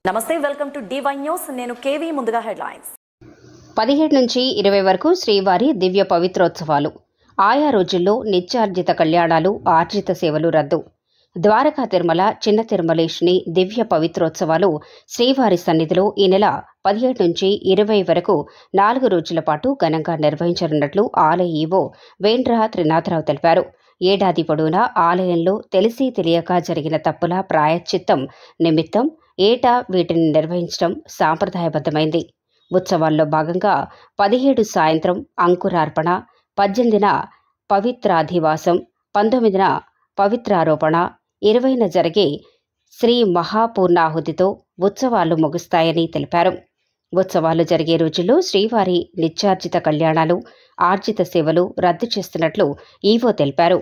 నమస్తే, welcome to DY news. నేను KV. ముందుగా హెడ్లైన్స్. 17 నుంచి 20 వరకు శ్రీవారి దివ్య పవిత్రోత్సవాలు. ఆయా రోజుల్లో నిత్యార్జిత కళ్యాణాలు, ఆర్జిత సేవలు రద్దు. ద్వారకా తిరుమల చిన్న తిరుమలేశుని దివ్య పవిత్రోత్సవాలు శ్రీవారి సన్నిధిలో ఈ నెల 17 నుంచి 20 వరకు 4 రోజుల పాటు ఘనంగా నిర్వహించనున్నట్లు ఆలయ ఈవో వేండ్ర త్రినాథరావు తెలిపారు. ఏడాది పొడవునా ఆలయంలో తెలిసి తెలియక జరిగిన తప్పుల ప్రాయశ్చిత్తం నిమిత్తం ఏటా వీటిని నిర్వహించడం సాంప్రదాయబద్ధమైంది. ఉత్సవాల్లో భాగంగా 17 సాయంత్రం అంకురార్పణ, 18న పవిత్రాధివాసం, 19న పవిత్రారోపణ, 20న జరిగే శ్రీ మహాపూర్ణాహుతితో ఉత్సవాలు ముగుస్తాయని తెలిపారు. ఉత్సవాలు జరిగే రోజుల్లో శ్రీవారి నిత్యార్జిత కళ్యాణాలు, ఆర్జిత సేవలు రద్దు చేస్తున్నట్లు ఈవో తెలిపారు.